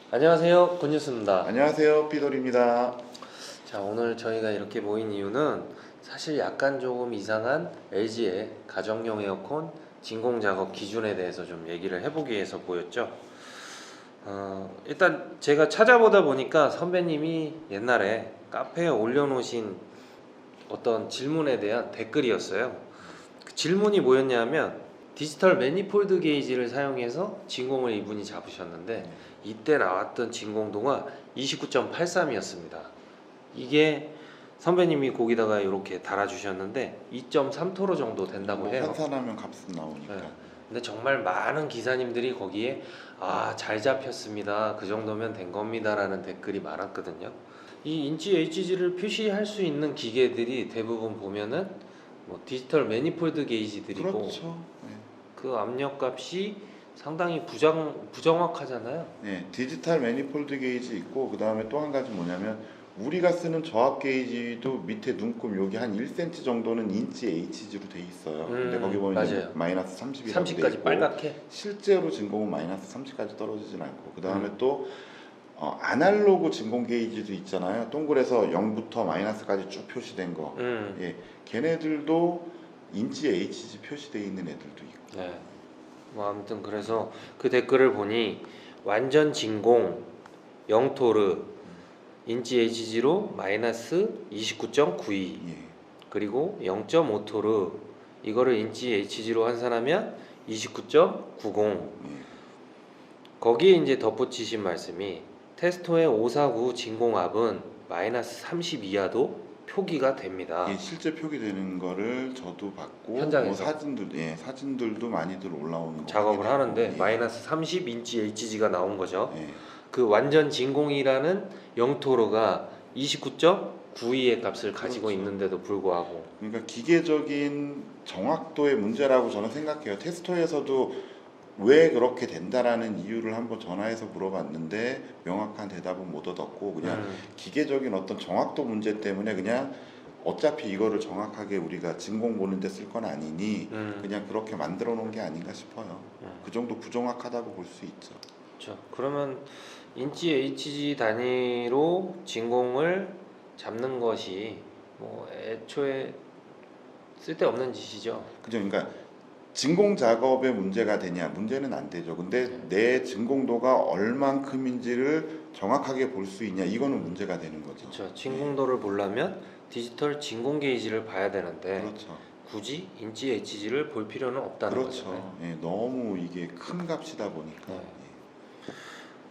안녕하세요, 굿뉴스입니다. 안녕하세요, 삐돌입니다. 자, 오늘 저희가 이렇게 모인 이유는 사실 약간 조금 이상한 LG의 가정용 에어컨 진공 작업 기준에 대해서 좀 얘기를 해보기 위해서 모였죠. 일단 제가 찾아보다 보니까 선배님이 옛날에 카페에 올려놓으신 어떤 질문에 대한 댓글이었어요. 그 질문이 뭐였냐면 디지털 매니폴드 게이지를 사용해서 진공을 이분이 잡으셨는데 이때 나왔던 진공도가 29.83이었습니다. 이게 선배님이 거기다가 이렇게 달아주셨는데 2.3토로 정도 된다고 해요. 환산하면 값은 나오니까. 네. 근데 정말 많은 기사님들이 거기에 잘 잡혔습니다. 그 정도면 된 겁니다라는 댓글이 많았거든요. 이 인치 HG를 표시할 수 있는 기계들이 대부분 보면은 뭐 디지털 매니폴드 게이지들이고 그렇죠. 네. 그 압력값이 상당히 부정확하잖아요. 네, 디지털 매니폴드 게이지 있고 그 다음에 또 한 가지 뭐냐면 우리가 쓰는 저압 게이지도 밑에 눈금 여기 한 1cm 정도는 인치 HG로 돼 있어요. 근데 거기 보면 이제 마이너스 30이라고 돼 30까지 있고 빨갛게. 실제로 진공은 마이너스 30까지 떨어지진 않고 그 다음에 또 아날로그 진공 게이지도 있잖아요. 동그래서 0부터 마이너스까지 쭉 표시된 거. 예, 걔네들도 인치 HG 표시되어 있는 애들도 있고. 네. 뭐 아무튼 그래서 그 댓글을 보니 완전 진공 0토르 인치 HG로 마이너스 29.92 예. 그리고 0.5토르 이거를 인치 HG로 환산하면 29.90 예. 거기에 이제 덧붙이신 말씀이 테스토의 549 진공압은 마이너스 30 이하도 표기가 됩니다. 예, 실제 표기되는 거를 저도 봤고 현장에서 사진들도 많이들 올라오는 거 작업을 하는데 예. 마이너스 30 인치 HG가 나온 거죠. 예. 그 완전 진공이라는 영토로가 29.92의 값을 가지고 그렇죠. 있는데도 불구하고 그러니까 기계적인 정확도의 문제라고 저는 생각해요. 테스토에서도 왜 그렇게 된다라는 이유를 한번 전화해서 물어봤는데 명확한 대답은 못 얻었고 그냥 기계적인 어떤 정확도 문제 때문에 그냥 어차피 이거를 정확하게 우리가 진공 보는데 쓸 건 아니니 그냥 그렇게 만들어 놓은 게 아닌가 싶어요. 그 정도 부정확하다고 볼 수 있죠. 그렇죠. 그러면 인치 HG 단위로 진공을 잡는 것이 뭐 애초에 쓸데없는 짓이죠. 그죠? 그러니까 진공 작업에 문제가 되냐? 문제는 안 되죠. 근데 내 진공도가 얼만큼인지를 정확하게 볼 수 있냐? 이거는 문제가 되는 거죠. 그렇죠. 진공도를 보려면 디지털 진공 게이지를 봐야 되는데 그렇죠. 굳이 인치 HG를 볼 필요는 없다는 그렇죠. 거잖아요. 예, 너무 이게 큰 값이다 보니까. 네.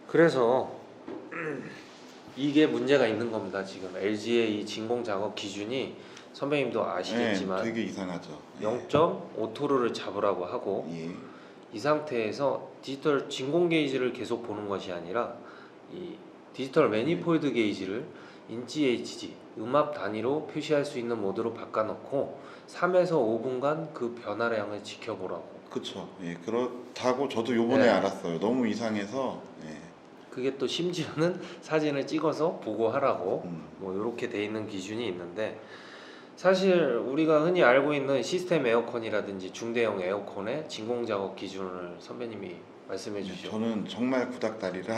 그래서 이게 문제가 있는 겁니다. 지금 LG의 이 진공 작업 기준이 선배님도 아시겠지만 되게 이상하죠. 0.5토르를 잡으라고 하고 예. 이 상태에서 디지털 진공 게이지를 계속 보는 것이 아니라 이 디지털 매니폴드 게이지를 인치 HG 음압 단위로 표시할 수 있는 모드로 바꿔놓고 3에서 5분간 그 변화량을 지켜보라고. 그렇죠. 예, 그렇다고 저도 요번에 알았어요. 너무 이상해서. 예. 그게 또 심지어는 사진을 찍어서 보고하라고 뭐 이렇게 돼 있는 기준이 있는데 사실 우리가 흔히 알고 있는 시스템 에어컨이라든지 중대형 에어컨의 진공 작업 기준을 선배님이 말씀해 주시죠. 저는 정말 구닥다리라.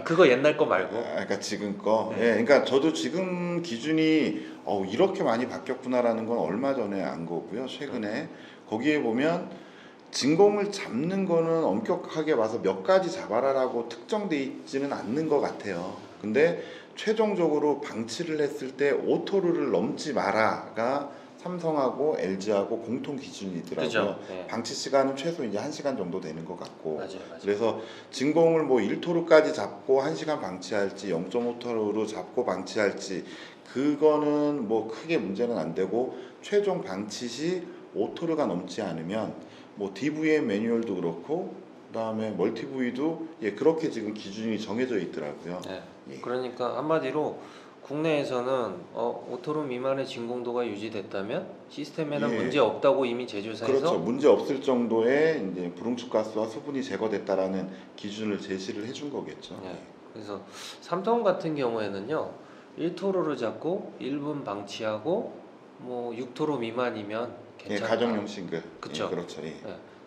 그거 옛날 거 말고. 그러니까 지금 거. 예, 그러니까 저도 지금 기준이 이렇게 많이 바뀌었구나라는 건 얼마 전에 안 거고요. 최근에 거기에 보면 진공을 잡는 거는 엄격하게 봐서 몇 가지 잡아라라고 특정돼 있지는 않는 것 같아요. 근데 최종적으로 방치를 했을 때 오토르를 넘지 마라가 삼성하고 LG하고 공통 기준이더라고요. 그죠? 네. 방치 시간은 최소 이제 1시간 정도 되는 것 같고. 맞아요. 그래서 진공을 뭐 1토르까지 잡고 1시간 방치할지 0.5토르로 잡고 방치할지 그거는 뭐 크게 문제는 안 되고 최종 방치 시 5토르가 넘지 않으면 뭐 DVM 매뉴얼도 그렇고 그다음에 멀티 V도 그렇게 지금 기준이 정해져 있더라고요. 네. 예. 그러니까 한마디로 국내에서는 오토로 미만의 진공도가 유지됐다면 시스템에는 문제 없다고 이미 제조사에서 그렇죠. 문제 없을 정도의 이제 불응축 가스와 수분이 제거됐다라는 기준을 제시를 해준 거겠죠. 네. 그래서 삼성 같은 경우에는요 1토로를 잡고 1분 방치하고 뭐 6토로 미만이면 괜찮다. 가정용 싱글. 그쵸. 그렇죠.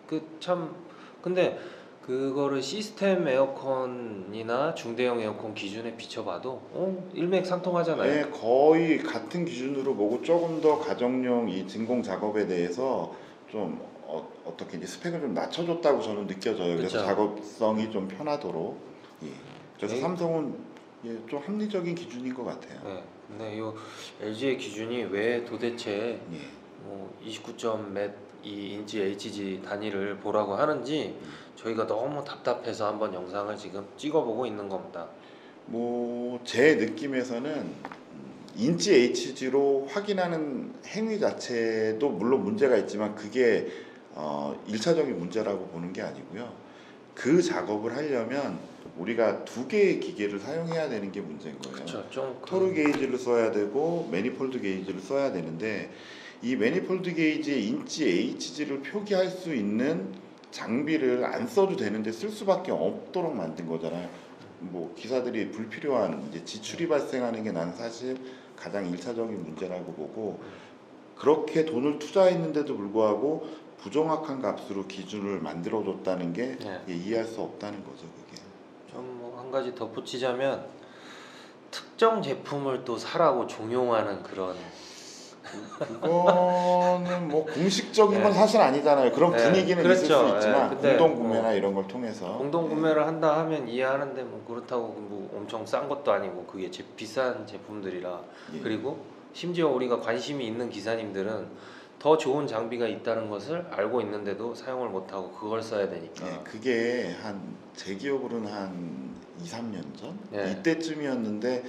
그 참 근데 그거를 시스템 에어컨이나 중대형 에어컨 기준에 비춰봐도 일맥상통하잖아요. 네, 거의 같은 기준으로 보고 조금 더 가정용 이 진공 작업에 대해서 좀 어떻게 이제 스펙을 좀 낮춰줬다고 저는 느껴져요. 그래서 그쵸. 작업성이 좀 편하도록. 예. 그래서 네. 삼성은 예, 좀 합리적인 기준인 것 같아요. 네. 근데 이 LG의 기준이 왜 도대체 예. 29몇 이 인치 HG 단위를 보라고 하는지 저희가 너무 답답해서 한번 영상을 지금 찍어보고 있는 겁니다. 뭐 제 느낌에서는 인치 HG로 확인하는 행위 자체도 물론 문제가 있지만 그게 1차적인 문제라고 보는 게 아니고요. 그 작업을 하려면 우리가 두 개의 기계를 사용해야 되는 게 문제인 거예요. 그렇죠. 좀 토르 게이지를 써야 되고 매니폴드 게이지를 써야 되는데 이 매니폴드 게이지의 인치 HG를 표기할 수 있는 장비를 안 써도 되는데 쓸 수밖에 없도록 만든 거잖아요. 뭐 기사들이 불필요한 이제 지출이 발생하는 게 나는 사실 가장 1차적인 문제라고 보고 그렇게 돈을 투자했는데도 불구하고 부정확한 값으로 기준을 만들어줬다는 게 네. 이해할 수 없다는 거죠, 그게. 좀 뭐 한 가지 덧붙이자면 특정 제품을 또 사라고 종용하는 그런 그거는 뭐 공식적인 건 네. 사실 아니잖아요. 그런 네, 분위기는 그렇죠. 있을 수 있지만 네, 근데 공동 구매나 이런 걸 통해서 공동 구매를 한다 하면 이해하는데 뭐 그렇다고 뭐 엄청 싼 것도 아니고 그게 비싼 제품들이라 예. 그리고 심지어 우리가 관심이 있는 기사님들은 더 좋은 장비가 있다는 것을 알고 있는데도 사용을 못하고 그걸 써야 되니까. 예, 그게 한 제 기억으로는 한 2, 3년 전 네. 이때쯤이었는데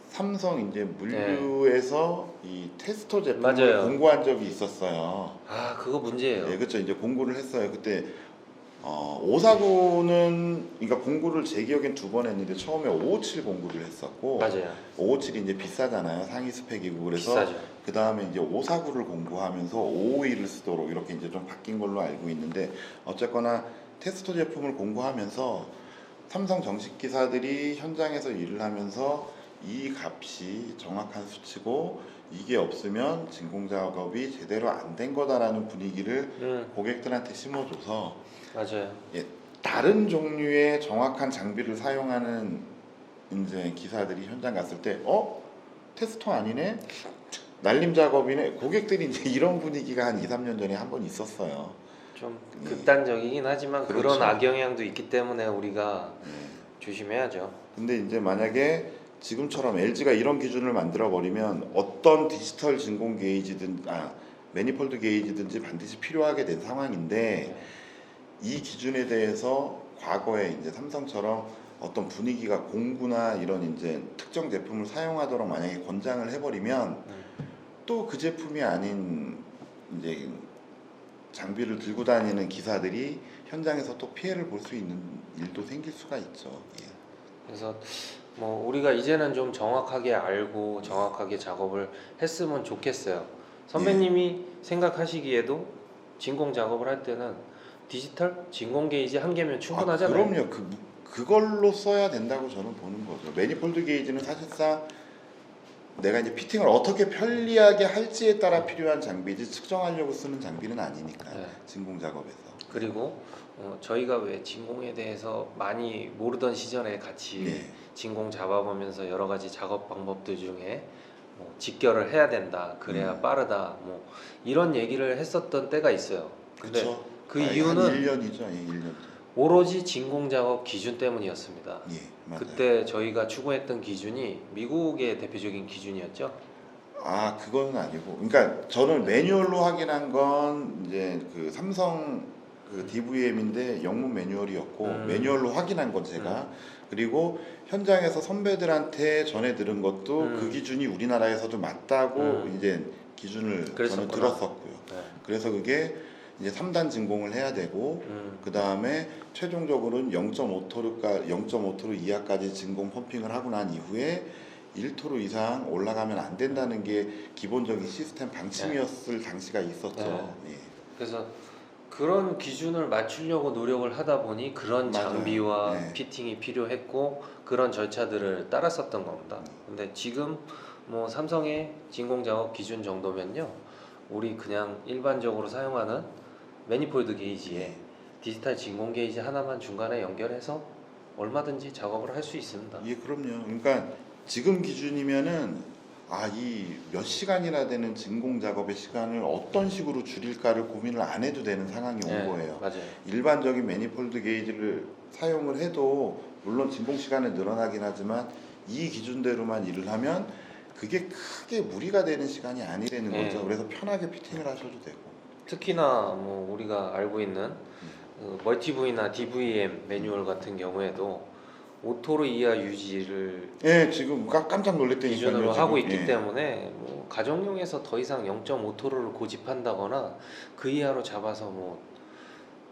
삼성 이제 물류에서 이 테스터 제품을 맞아요. 공고한 적이 있었어요. 아 그거 문제예요. 예, 그렇죠. 이제 공고를 했어요. 그때 549는 그러니까 공고를 제 기억엔 두 번 했는데 처음에 557 공고를 했었고 맞아요. 557이 이제 비싸잖아요. 상위 스펙이고 그래서 비싸죠. 그 다음에 이제 549를 공고하면서 551을 쓰도록 이렇게 이제 좀 바뀐 걸로 알고 있는데 어쨌거나 테스터 제품을 공고하면서 삼성 정식 기사들이 현장에서 일을 하면서 이 값이 정확한 수치고 이게 없으면 진공 작업이 제대로 안 된 거다라는 분위기를 고객들한테 심어줘서 맞아요. 예, 다른 종류의 정확한 장비를 사용하는 이제 기사들이 현장 갔을 때 테스터 아니네? 날림 작업이네? 고객들이 이제 이런 분위기가 한 2, 3년 전에 한 번 있었어요. 좀 예. 극단적이긴 하지만 그렇죠. 그런 악영향도 있기 때문에 우리가 예. 조심해야죠. 근데 이제 만약에 지금처럼 LG가 이런 기준을 만들어 버리면 어떤 디지털 진공 게이지든 매니폴드 게이지든지 반드시 필요하게 된 상황인데 이 기준에 대해서 과거에 이제 삼성처럼 어떤 분위기가 공구나 이런 이제 특정 제품을 사용하도록 만약에 권장을 해버리면 또 그 제품이 아닌 이제 장비를 들고 다니는 기사들이 현장에서 또 피해를 볼 수 있는 일도 생길 수가 있죠. 예. 그래서 뭐 우리가 이제는 좀 정확하게 알고 정확하게 작업을 했으면 좋겠어요. 선배님이 생각하시기에도 진공 작업을 할 때는 디지털 진공 게이지 한 개면 충분하잖아요. 그럼요. 그걸로 써야 된다고 저는 보는 거죠. 매니폴드 게이지는 사실상 내가 이제 피팅을 어떻게 편리하게 할지에 따라 필요한 장비지 측정하려고 쓰는 장비는 아니니까 네. 진공 작업에서. 그리고 저희가 왜 진공에 대해서 많이 모르던 시절에 같이 네. 진공 잡아보면서 여러 가지 작업 방법들 중에 뭐 직결을 해야 된다 그래야 빠르다 뭐 이런 얘기를 했었던 때가 있어요. 근데 그쵸? 그 한 이유는 1년이죠. 예, 1년. 오로지 진공 작업 기준 때문이었습니다. 예, 맞아요. 그때 저희가 추구했던 기준이 미국의 대표적인 기준이었죠. 그거는 아니고, 그러니까 저는 매뉴얼로 확인한 건 이제 그 삼성 그 DVM인데 영문 매뉴얼이었고 매뉴얼로 확인한 건 제가 그리고 현장에서 선배들한테 전해 들은 것도 그 기준이 우리나라에서도 맞다고 이제 기준을 저는 그랬었구나. 들었었고요. 네. 그래서 그게 이제 3단 진공을 해야 되고 그 다음에 최종적으로는 0.5토르 이하까지 진공 펌핑을 하고 난 이후에 1토르 이상 올라가면 안 된다는 게 기본적인 시스템 방침이었을 당시가 있었죠. 예. 그래서 그런 기준을 맞추려고 노력을 하다 보니 그런 맞아요. 장비와 네. 피팅이 필요했고 그런 절차들을 따랐었던 겁니다. 근데 지금 뭐 삼성의 진공 작업 기준 정도면요, 우리 그냥 일반적으로 사용하는 매니폴드 게이지에 디지털 진공 게이지 하나만 중간에 연결해서 얼마든지 작업을 할 수 있습니다. 예, 그럼요. 그러니까 지금 기준이면은 이 몇 시간이나 되는 진공 작업의 시간을 어떤 식으로 줄일까를 고민을 안 해도 되는 상황이 온 네, 거예요. 맞아요. 일반적인 매니폴드 게이지를 사용을 해도 물론 진공 시간은 늘어나긴 하지만 이 기준대로만 일을 하면 그게 크게 무리가 되는 시간이 아니라는 네. 거죠. 그래서 편하게 피팅을 하셔도 되고. 특히나 뭐 우리가 알고 있는 멀티V나 DVM 매뉴얼 같은 경우에도 오토로 이하 유지를 예, 지금 깜짝 놀랐다니까요. 기준으로 지금. 하고 있기 예. 때문에 뭐 가정용에서 더 이상 0.5토로를 고집한다거나 그 이하로 잡아서 뭐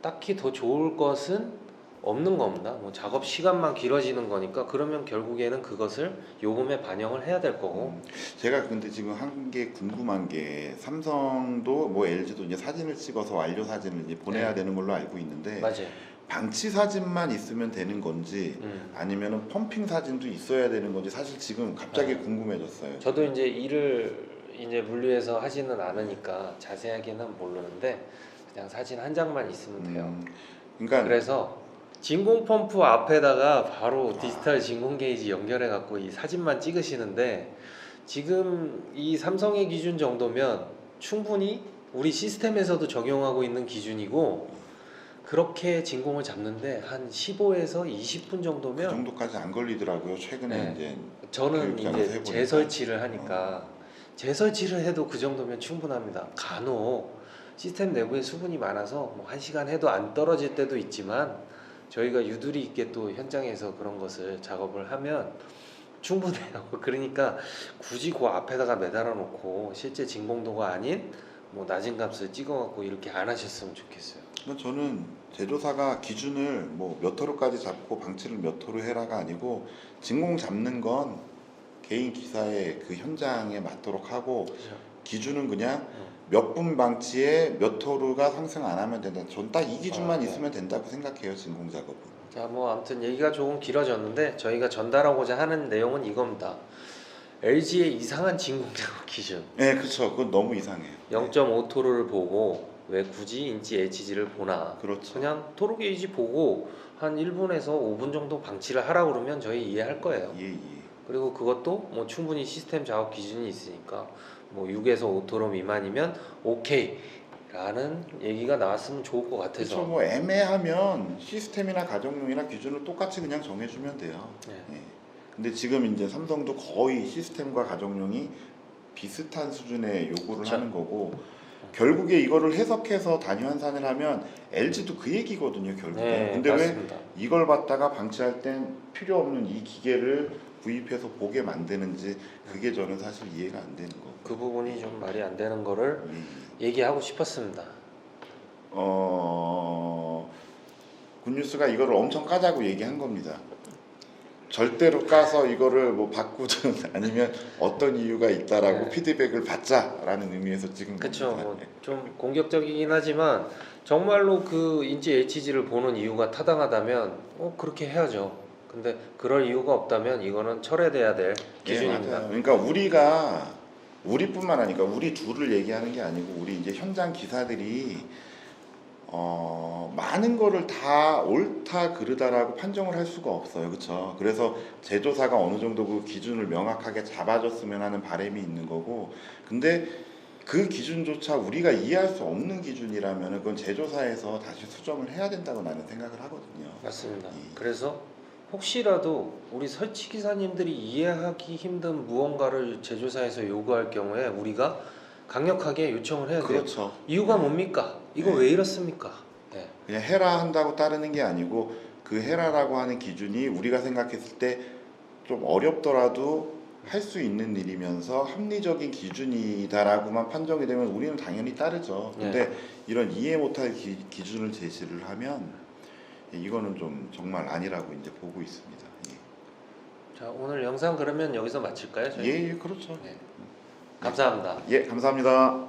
딱히 더 좋을 것은 없는 겁니다. 뭐 작업 시간만 길어지는 거니까 그러면 결국에는 그것을 요금에 반영을 해야 될 거고. 제가 근데 지금 한 게 궁금한 게 삼성도 뭐 LG도 이제 사진을 찍어서 완료 사진을 이제 보내야 네. 되는 걸로 알고 있는데 맞아요. 방치 사진만 있으면 되는 건지 아니면은 펌핑 사진도 있어야 되는 건지 사실 지금 갑자기 궁금해졌어요. 저도 이제 일을 이제 물류에서 하지는 않으니까 자세하게는 모르는데 그냥 사진 한 장만 있으면 돼요. 그러니까 그래서 진공 펌프 앞에다가 바로 디지털 진공 게이지 연결해 갖고 이 사진만 찍으시는데 지금 이 삼성의 기준 정도면 충분히 우리 시스템에서도 적용하고 있는 기준이고 그렇게 진공을 잡는데 한 15에서 20분 그 정도면 정도까지 안 걸리더라고요. 최근에 네. 이제 저는 교육장에서 이제 해보니까. 재설치를 하니까 재설치를 해도 그 정도면 충분합니다. 간혹 시스템 내부에 수분이 많아서 뭐 1시간 해도 안 떨어질 때도 있지만 저희가 유두리 있게 또 현장에서 그런 것을 작업을 하면 충분해요. 그러니까 굳이 그 앞에다가 매달아 놓고 실제 진공도가 아닌 뭐 낮은 값을 찍어 갖고 이렇게 안 하셨으면 좋겠어요. 그러니까 저는 제조사가 기준을 뭐 몇 호로까지 잡고 방치를 몇 호로 해라가 아니고 진공 잡는 건 개인 기사의 그 현장에 맞도록 하고 그렇죠. 기준은 그냥 몇 분 방치에 몇 호루가 상승 안 하면 된다. 전 딱 이 기준만 네. 있으면 된다고 생각해요. 진공 작업은. 자, 뭐 아무튼 얘기가 조금 길어졌는데 저희가 전달하고자 하는 내용은 이겁니다. LG의 이상한 진공 작업 기준. 네, 그렇죠. 그건 너무 이상해요. 0.5토로를 보고 왜 굳이 인치 HG를 보나. 그렇죠. 그냥 토로 게이지 보고 한 1분에서 5분 정도 방치를 하라 그러면 저희 이해할 거예요. 예, 예. 그리고 그것도 뭐 충분히 시스템 작업 기준이 있으니까 뭐 6에서 5토로 미만이면 오케이 라는 얘기가 나왔으면 좋을 것 같아서. 그렇죠. 뭐 애매하면 시스템이나 가정용이나 기준을 똑같이 그냥 정해주면 돼요. 네. 예. 근데 지금 이제 삼성도 거의 시스템과 가정용이 비슷한 수준의 요구를 그쵸. 하는 거고 결국에 이거를 해석해서 단위 환산을 하면 LG도 그 얘기거든요. 결국에. 네, 근데 맞습니다. 왜 이걸 갖다가 방치할 땐 필요 없는 이 기계를 구입해서 보게 만드는지 그게 저는 사실 이해가 안 되는 거. 그 부분이 좀 말이 안 되는 거를 얘기하고 싶었습니다. 굿뉴스가 이거를 엄청 까자고 얘기한 겁니다. 절대로 까서 이거를 뭐 바꾸든 아니면 어떤 이유가 있다라고 네. 피드백을 받자라는 의미에서 찍은 그렇죠. 겁니다. 뭐 좀 공격적이긴 하지만 정말로 그 인치 HG를 보는 이유가 타당하다면 그렇게 해야죠. 근데 그럴 이유가 없다면 이거는 철회돼야 될 기준입니다. 맞아요. 그러니까 우리뿐만 아니라 우리 둘을 얘기하는 게 아니고 우리 이제 현장 기사들이 많은 거를 다 옳다 그르다라고 판정을 할 수가 없어요. 그렇죠? 그래서 제조사가 어느 정도 그 기준을 명확하게 잡아줬으면 하는 바람이 있는 거고 근데 그 기준조차 우리가 이해할 수 없는 기준이라면 그건 제조사에서 다시 수정을 해야 된다고 나는 생각을 하거든요. 맞습니다. 예. 그래서 혹시라도 우리 설치 기사님들이 이해하기 힘든 무언가를 제조사에서 요구할 경우에 우리가 강력하게 요청을 해야 돼요. 그렇죠. 이유가 뭡니까? 이거 네. 왜 이렇습니까? 네. 그냥 해라 한다고 따르는 게 아니고 그 해라라고 하는 기준이 우리가 생각했을 때 좀 어렵더라도 할 수 있는 일이면서 합리적인 기준이다라고만 판정이 되면 우리는 당연히 따르죠. 근데 이런 이해 못할 기준을 제시를 하면 이거는 좀 정말 아니라고 이제 보고 있습니다. 자, 오늘 영상 그러면 여기서 마칠까요? 저희? 예, 그렇죠. 네. 감사합니다. 예, 감사합니다.